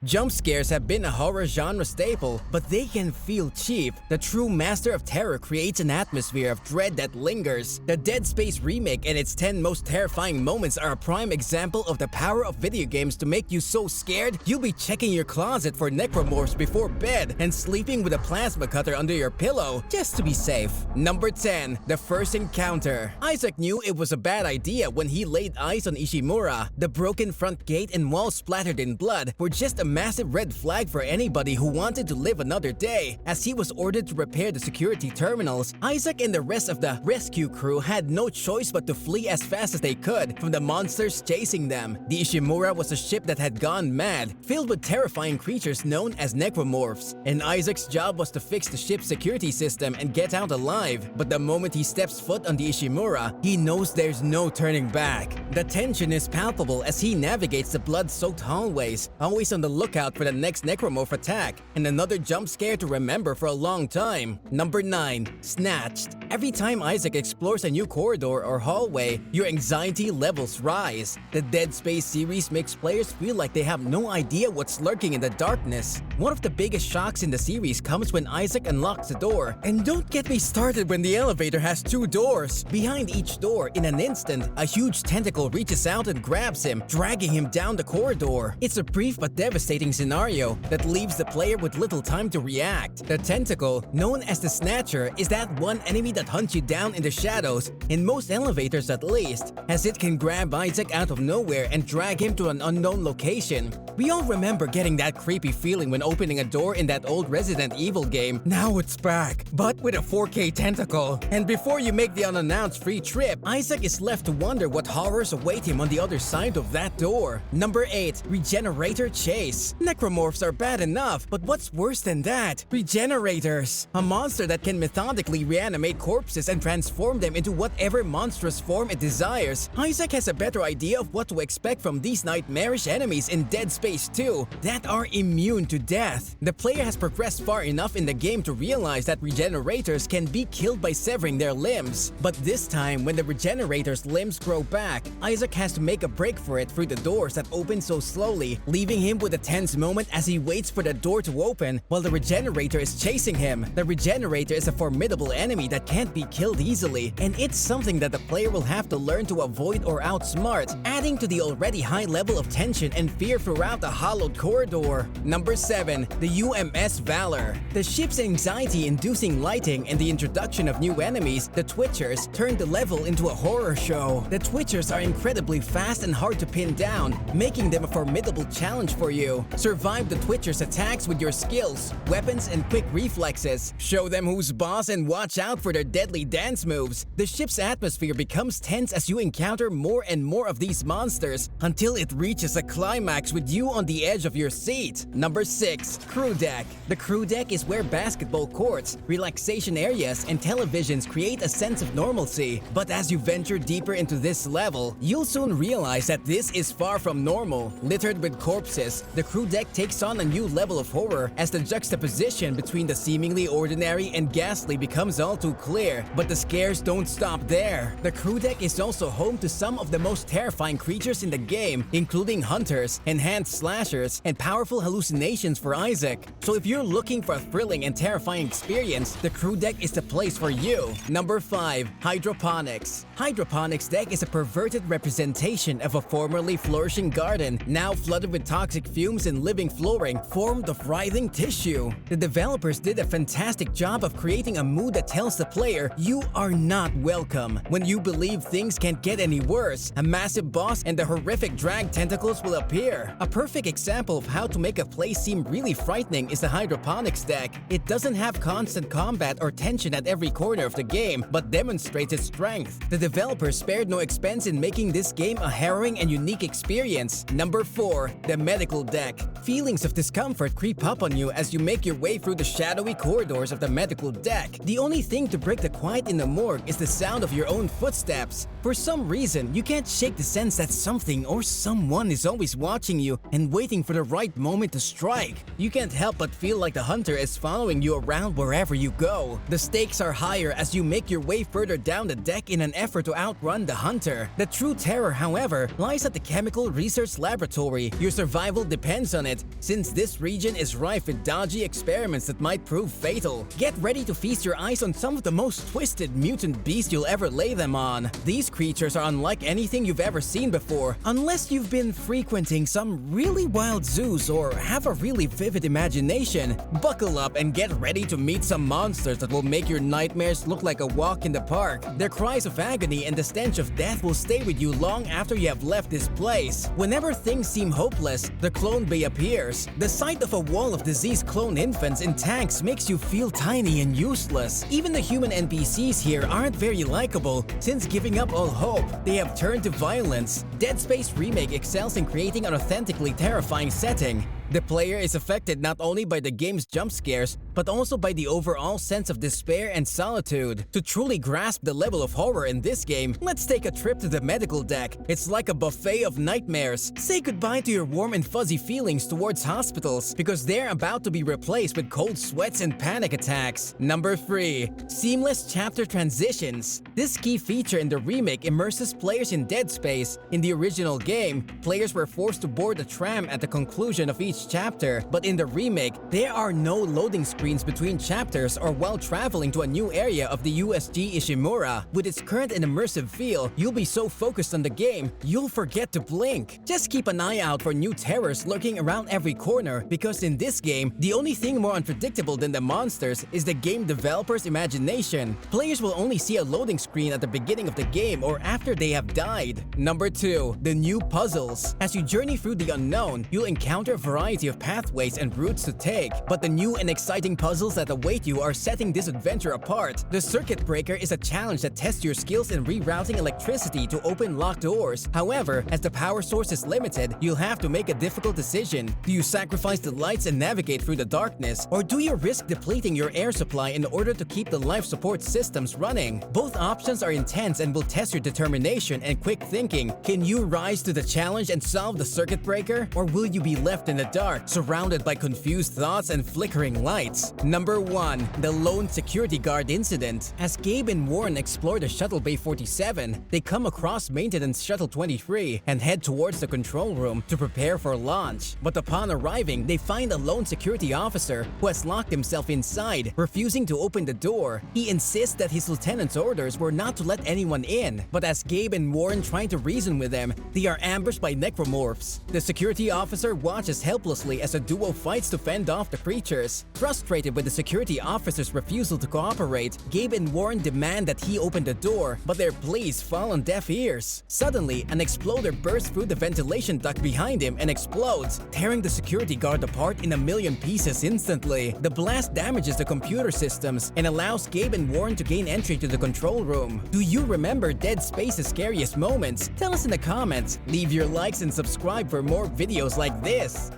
Jump scares have been a horror genre staple, but they can feel cheap. The true master of terror creates an atmosphere of dread that lingers. The Dead Space remake and its 10 most terrifying moments are a prime example of the power of video games to make you so scared you'll be checking your closet for necromorphs before bed and sleeping with a plasma cutter under your pillow just to be safe. Number 10. The First Encounter. Isaac knew it was a bad idea when he laid eyes on Ishimura. The broken front gate and walls splattered in blood were just a massive red flag for anybody who wanted to live another day. As he was ordered to repair the security terminals, Isaac and the rest of the rescue crew had no choice but to flee as fast as they could from the monsters chasing them. The Ishimura was a ship that had gone mad, filled with terrifying creatures known as necromorphs, and Isaac's job was to fix the ship's security system and get out alive. But the moment he steps foot on the Ishimura, he knows there's no turning back. The tension is palpable as he navigates the blood-soaked hallways, always on the lookout for the next necromorph attack, and another jump scare to remember for a long time. Number 9. Snatched. Every time Isaac explores a new corridor or hallway, your anxiety levels rise. The Dead Space series makes players feel like they have no idea what's lurking in the darkness. One of the biggest shocks in the series comes when Isaac unlocks the door. And don't get me started when the elevator has 2 doors. Behind each door, in an instant, a huge tentacle reaches out and grabs him, dragging him down the corridor. It's a brief but devastating scenario that leaves the player with little time to react. The tentacle, known as the Snatcher, is that one enemy that hunts you down in the shadows, in most elevators at least, as it can grab Isaac out of nowhere and drag him to an unknown location. We all remember getting that creepy feeling when opening a door in that old Resident Evil game. Now it's back, but with a 4K tentacle. And before you make the unannounced free trip, Isaac is left to wonder what horrors await him on the other side of that door. Number 8. Regenerator Chase. Necromorphs are bad enough, but what's worse than that? Regenerators. A monster that can methodically reanimate corpses and transform them into whatever monstrous form it desires. Isaac has a better idea of what to expect from these nightmarish enemies in Dead Space 2 that are immune to death. The player has progressed far enough in the game to realize that regenerators can be killed by severing their limbs. But this time, when the regenerator's limbs grow back, Isaac has to make a break for it through the doors that open so slowly, leaving him with a tense moment as he waits for the door to open while the regenerator is chasing him. The regenerator is a formidable enemy that can't be killed easily, and it's something that the player will have to learn to avoid or outsmart, adding to the already high level of tension and fear throughout the hollowed corridor. Number 7. The UMS Valor. The ship's anxiety-inducing lighting and the introduction of new enemies, the Twitchers, turned the level into a horror show. The Twitchers are incredibly fast and hard to pin down, making them a formidable challenge for you. Survive the Twitchers' attacks with your skills, weapons, and quick reflexes. Show them who's boss and watch out for their deadly dance moves. The ship's atmosphere becomes tense as you encounter more and more of these monsters until it reaches a climax with you on the edge of your seat. Number 6. Crew Deck. The crew deck is where basketball courts, relaxation areas, and televisions create a sense of normalcy. But as you venture deeper into this level, you'll soon realize that this is far from normal. Littered with corpses, the crew deck takes on a new level of horror as the juxtaposition between the seemingly ordinary and ghastly becomes all too clear. But the scares don't stop there. The crew deck is also home to some of the most terrifying creatures in the game, including hunters, enhanced slashers, and powerful hallucinations for Isaac. So if you're looking for a thrilling and terrifying experience, the crew deck is the place for you. Number 5. Hydroponics. Hydroponics deck is a perverted representation of a formerly flourishing garden, now flooded with toxic fumes and living flooring formed of writhing tissue. The developers did a fantastic job of creating a mood that tells the player you are not welcome. When you believe things can't get any worse, a massive boss and the horrific drag tentacles will appear. A perfect example of how to make a place seem really frightening is the Hydroponics deck. It doesn't have constant combat or tension at every corner of the game, but demonstrates its strength. The developers spared no expense in making this game a harrowing and unique experience. Number 4. The Medical Deck. Feelings of discomfort creep up on you as you make your way through the shadowy corridors of the medical deck. The only thing to break the quiet in the morgue is the sound of your own footsteps. For some reason, you can't shake the sense that something or someone is always watching you and waiting for the right moment to strike. You can't help but feel like the hunter is following you around wherever you go. The stakes are higher as you make your way further down the deck in an effort to outrun the hunter. The true terror, however, lies at the Chemical Research Laboratory. Your survival depends depends on it, since this region is rife with dodgy experiments that might prove fatal. Get ready to feast your eyes on some of the most twisted mutant beasts you'll ever lay them on. These creatures are unlike anything you've ever seen before, unless you've been frequenting some really wild zoos or have a really vivid imagination. Buckle up and get ready to meet some monsters that will make your nightmares look like a walk in the park. Their cries of agony and the stench of death will stay with you long after you have left this place. Whenever things seem hopeless, the clone bay appears. The sight of a wall of diseased clone infants in tanks makes you feel tiny and useless. Even the human NPCs here aren't very likable, since giving up all hope, they have turned to violence. Dead Space Remake excels in creating an authentically terrifying setting. The player is affected not only by the game's jump scares, but also by the overall sense of despair and solitude. To truly grasp the level of horror in this game, let's take a trip to the medical deck. It's like a buffet of nightmares. Say goodbye to your warm and fuzzy feelings towards hospitals, because they're about to be replaced with cold sweats and panic attacks. Number 3. Seamless chapter transitions. This key feature in the remake immerses players in Dead Space. In the original game, players were forced to board a tram at the conclusion of each chapter, but in the remake, there are no loading screens between chapters or while traveling to a new area of the USG Ishimura. With its current and immersive feel, you'll be so focused on the game, you'll forget to blink. Just keep an eye out for new terrors lurking around every corner, because in this game, the only thing more unpredictable than the monsters is the game developer's imagination. Players will only see a loading screen at the beginning of the game or after they have died. Number 2. The new puzzles. As you journey through the unknown, you'll encounter a variety of pathways and routes to take, but the new and exciting puzzles that await you are setting this adventure apart. The circuit breaker is a challenge that tests your skills in rerouting electricity to open locked doors. However, as the power source is limited, you'll have to make a difficult decision. Do you sacrifice the lights and navigate through the darkness, or do you risk depleting your air supply in order to keep the life support systems running? Both options are intense and will test your determination and quick thinking. Can you rise to the challenge and solve the circuit breaker, or will you be left in the dark, surrounded by confused thoughts and flickering lights? Number 1. The lone security guard incident. As Gabe and Warren explore the Shuttle Bay 47, they come across Maintenance Shuttle 23 and head towards the control room to prepare for launch. But upon arriving, they find a lone security officer who has locked himself inside, refusing to open the door. He insists that his lieutenant's orders were not to let anyone in, but as Gabe and Warren try to reason with them, they are ambushed by necromorphs. The security officer watches helplessly as a duo fights to fend off the creatures. Frustrated with the security officer's refusal to cooperate, Gabe and Warren demand that he open the door, but their pleas fall on deaf ears. Suddenly, an exploder bursts through the ventilation duct behind him and explodes, tearing the security guard apart in a million pieces instantly. The blast damages the computer systems and allows Gabe and Warren to gain entry to the control room. Do you remember Dead Space's scariest moments? Tell us in the comments. Leave your likes and subscribe for more videos like this.